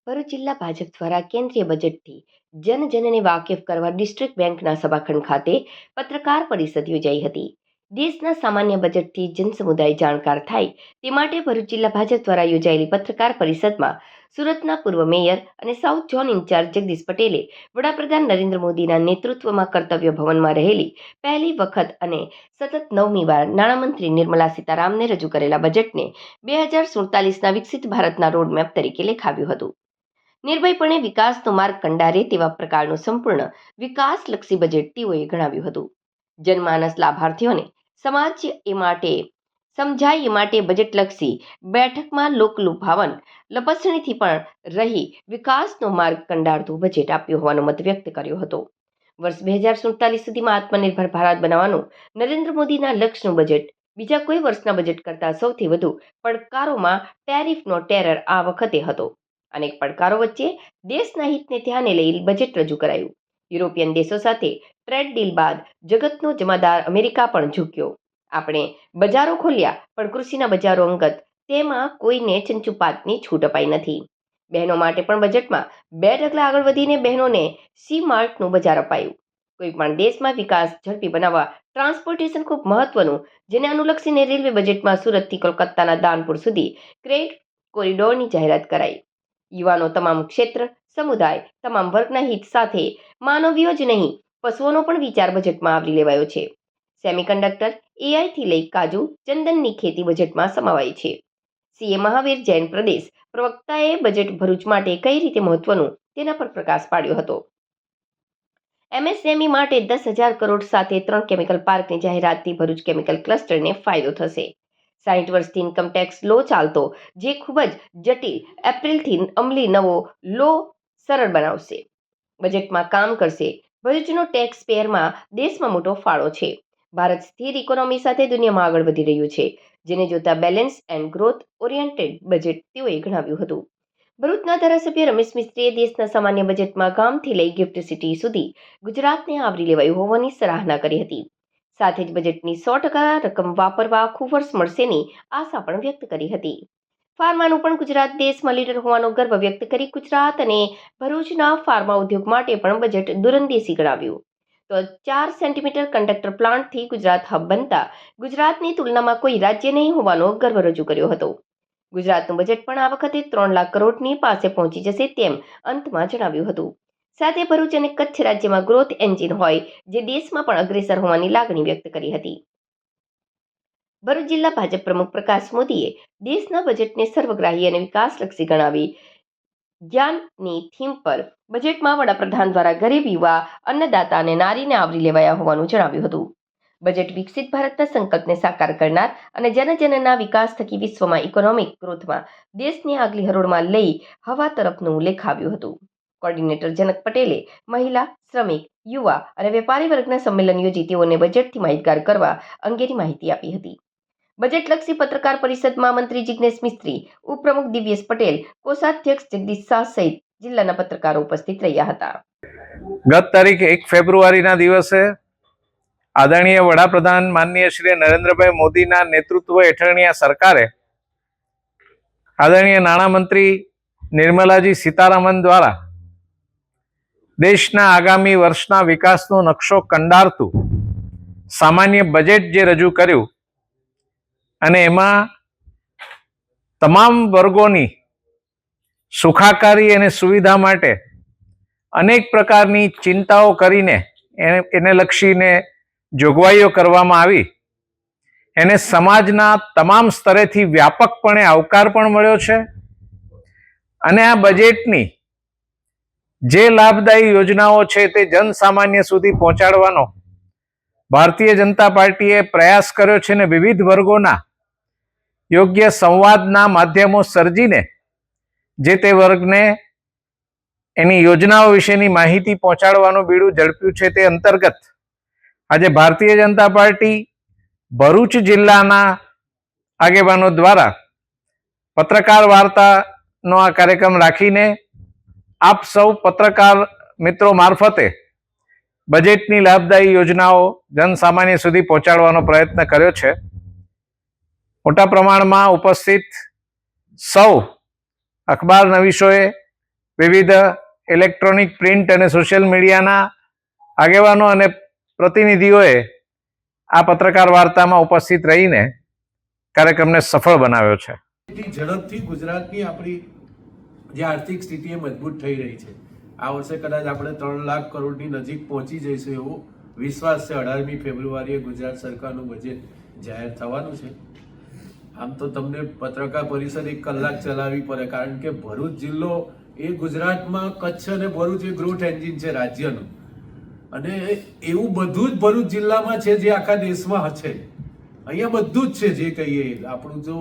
ભરૂચ જિલ્લા ભાજપ દ્વારા કેન્દ્રીય બજેટથી જનજનને વાકેફ કરવા ડિસ્ટ્રિક્ટ બેંકના સભાખંડ ખાતે પત્રકાર પરિષદ યોજાઈ હતી. દેશના સામાન્ય બજેટથી જનસમુદાય જાણકાર થાય તે માટે ભરૂચ જિલ્લા ભાજપ દ્વારા યોજાયેલી પત્રકાર પરિષદમાં સુરતના પૂર્વ મેયર અને સાઉથ ઝોન ઇન્ચાર્જ જગદીશ પટેલે વડાપ્રધાન નરેન્દ્ર મોદીના નેતૃત્વમાં કર્તવ્ય ભવનમાં રહેલી પહેલી વખત અને સતત 9મી વાર નાણામંત્રી નિર્મલા સીતારામને રજૂ કરેલા બજેટને 2047ના વિકસિત ભારતના રોડમેપ તરીકે લેખાવ્યું હતું. નિર્ભયપણે વિકાસનો માર્ગ કંડારે તેવા પ્રકારનું સંપૂર્ણ વિકાસલક્ષી બજેટ તેઓએ ગણાવ્યું હતું. જનમાનસ લાભાર્થીઓને સમાજ એ માટે સમજાય એ માટે બજેટલક્ષી બેઠકમાં લોકલુભાવન લપસણીથી પણ રહી વિકાસનો માર્ગ કંડારતું બજેટ આપ્યું હોવાનો મત વ્યક્ત કર્યો હતો. વર્ષ 2047 સુધીમાં આત્મનિર્ભર ભારત બનાવવાનું નરેન્દ્ર મોદીના લક્ષ્યનું બજેટ બીજા કોઈ વર્ષના બજેટ કરતાં સૌથી વધુ પડકારોમાં ટેરિફનો ટેરર આ વખતે હતો. અનેક પડકારો વચ્ચે દેશના હિતને ધ્યાને લઈ બજેટ રજૂ કરાયું. યુરોપિયન દેશો સાથે ટ્રેડ ડીલ બાદ જગતનો જમાદાર અમેરિકા પણ ઝૂક્યો. આપણે બજારો ખોલ્યા પણ કૃષિના બજારો અંગત તેમાં કોઈને ચંચુપાતની છૂટ અપાઈ નથી. બહેનો માટે પણ બજેટમાં 2 ડગલા આગળ વધીને બહેનોને સી માર્ટનું બજાર અપાયું. કોઈ પણ દેશમાં વિકાસ ઝડપી બનાવવા ટ્રાન્સપોર્ટેશન ખૂબ મહત્વનું, જેને અનુલક્ષીને રેલવે બજેટમાં સુરતથી કોલકાતાના દાનપુર સુધી ક્રેટ કોરિડોરની જાહેરાત કરાઈ. યુવાનો તમામ ક્ષેત્ર, સમુદાય, તમામ વર્ગના હિત સાથે માનવીઓ જ નહીં પશુઓનો પણ વિચાર બજેટમાં આવરી લેવાયો છે. સેમિકન્ડક્ટર, એઆઈથી લઈ કાજુ, ચંદનની ખેતી બજેટમાં સમાવાઈ છે. સીએ મહાવીર જૈન પ્રદેશ પ્રવક્તાએ બજેટ ભરૂચ માટે કઈ રીતે મહત્વનું તેના પર પ્રકાશ પાડ્યો હતો. એમએસએમઈ માટે 10,000 કરોડ સાથે 3 કેમિકલ પાર્કની જાહેરાતથી ભરૂચ કેમિકલ ક્લસ્ટરને ફાયદો થશે. 60 વર્ષથી ઇન્કમટેક્સ લો ચાલતો, જે ખૂબ જ જટિલ, એપ્રિલથી અમલી નવો લો સરળ બનાવશે. બજેટમાં કામ કરશે. ભરૂચનો ટેક્સ પેયરમાં દેશમાં મોટો ફાળો છે. ભારત સ્થિર ઇકોનોમી સાથે દુનિયામાં આગળ વધી રહ્યું છે, જેને જોતા balance and growth oriented budget તેઓએ ગણાવ્યું હતું. ભરૂચના ધારાસભ્ય રમેશ મિસ્ત્રીએ દેશના સામાન્ય બજેટમાં ગામથી લઈ ગિફ્ટ સિટી સુધી ગુજરાતને આવરી લેવાયું હોવાની સરાહના કરી હતી. સાથે જ બજેટની 100% રકમ વાપરવા આખું વર્ષ મળશેની આશા પણ વ્યક્ત કરી હતી. ફાર્માનું પણ ગુજરાત દેશમાં લીડર હોવાનો ગર્વ વ્યક્ત કરી ગુજરાત અને ભરૂચના ફાર્મા ઉદ્યોગ માટે પણ બજેટ દૂરંદેશી ગણાવ્યું. તો 4 સેન્ટીમીટર કંડક્ટર પ્લાન્ટથી ગુજરાત હબ બનતા ગુજરાતની તુલનામાં કોઈ રાજ્ય નહીં હોવાનો ગર્વ રજૂ કર્યો હતો. ગુજરાતનું બજેટ પણ આ વખતે 3 લાખ કરોડની પાસે પહોંચી જશે તેમ અંતમાં જણાવ્યું હતું. સાથે ભરૂચ અને કચ્છ રાજ્યમાં ગ્રોથ એન્જિન હોય જે દેશમાં પણ અગ્રેસર હોવાની લાગણી વ્યક્ત કરી હતી. ભરૂચ જિલ્લા ભાજપ પ્રમુખ પ્રકાશ મોદીએ દેશના બજેટને સર્વગ્રાહી અને વિકાસલક્ષી ગણાવી જ્ઞાનની થીમ પર બજેટમાં વડાપ્રધાન દ્વારા ગરીબ, યુવા, અન્નદાતા અને નારીને આવરી લેવાયા હોવાનું જણાવ્યું હતું. બજેટ વિકસિત ભારતના સંકલ્પને સાકાર કરનાર અને જનજનના વિકાસ થકી વિશ્વમાં ઇકોનોમિક ગ્રોથમાં દેશને આગલી હરોળમાં લઈ હવા તરફનું લેખાવ્યું હતું. કોર્ડિનેટર જનક પટેલે મહિલા, શ્રમિક, યુવા અને વેપારી વર્ગના સંમેલન યોજી તેઓને બજેટથી માહિતગાર કરવા અંગેની માહિતી આપી હતી. બજેટલક્ષી પત્રકાર પરિષદમાં મંત્રી જિગ્નેશ મિસ્ત્રી, ઉપપ્રમુખ દિવ્યેશ પટેલ, કોષાધ્યક્ષ જગદીશ શાહ સહિત જિલ્લાના પત્રકારો ઉપસ્થિત રહ્યા હતા. ગત તારીખ 1 ફેબ્રુઆરીના દિવસે આદરણીય વડાપ્રધાન માનનીય શ્રી નરેન્દ્રભાઈ મોદીના નેતૃત્વ હેઠળની આ સરકારે આદરણીય નાણામંત્રી નિર્મલાજી સીતારામન દ્વારા દેશના આગામી વર્ષના વિકાસનો નકશો કંડારતું સામાન્ય બજેટ જે રજૂ કર્યું અને એમાં તમામ વર્ગોની સુખાકારી અને સુવિધા માટે અનેક પ્રકારની ચિંતાઓ કરીને એને લક્ષીને જોગવાઈઓ કરવામાં આવી. એને સમાજના તમામ સ્તરેથી વ્યાપકપણે આવકાર પણ મળ્યો છે અને આ બજેટની જે લાભદાયી યોજનાઓ છે તે જનસામાન્ય સુધી પહોંચાડવાનો ભારતીય જનતા પાર્ટીએ પ્રયાસ કર્યો છે અને વિવિધ વર્ગોના યોગ્ય સંવાદના માધ્યમો સર્જીને જે તે વર્ગને એની યોજનાઓ વિશેની માહિતી પહોંચાડવાનું બીડું ઝડપ્યું છે. તે અંતર્ગત આજે ભારતીય જનતા પાર્ટી ભરૂચ જિલ્લાના આગેવાનો દ્વારા પત્રકાર વાર્તાનો આ કાર્યક્રમ રાખીને આપ સૌ પત્રકાર મિત્રો મારફતે બજેટની લાભદાયી યોજનાઓ જનસામાન્ય સુધી પહોંચાડવાનો પ્રયત્ન કર્યો છે. મોટા પ્રમાણમાં ઉપસ્થિત સૌ અખબાર નવીશોએ વિવિધ ઇલેક્ટ્રોનિક, પ્રિન્ટ અને સોશિયલ મીડિયાના આગેવાનો અને પ્રતિનિધિઓએ આ પત્રકાર વાર્તામાં ઉપસ્થિત રહીને કાર્યક્રમને સફળ બનાવ્યો છે. ઝડપથી ગુજરાતની આપણી જે આર્થિક સ્થિતિ એ મજબૂત થઈ રહી છે. આ વર્ષે કદાચ આપણે 3 લાખ કરોડની નજીક પહોંચી જઈશું એવો વિશ્વાસ છે. 18મી ફેબ્રુઆરીએ ગુજરાત સરકારનું બજેટ જાહેર થવાનું છે. આમ તો તમને પત્રકાર પરિષદ 1 કલાક ચલાવવી પડે, કારણ કે ભરૂચ જિલ્લો એ ગુજરાતમાં કચ્છ અને ભરૂચ એ ગ્રોથ એન્જિન છે રાજ્યનું, અને એવું બધું જ ભરૂચ જિલ્લામાં છે જે આખા દેશમાં છે. અહીંયા બધું જ છે જે કહીએ આપણું. જો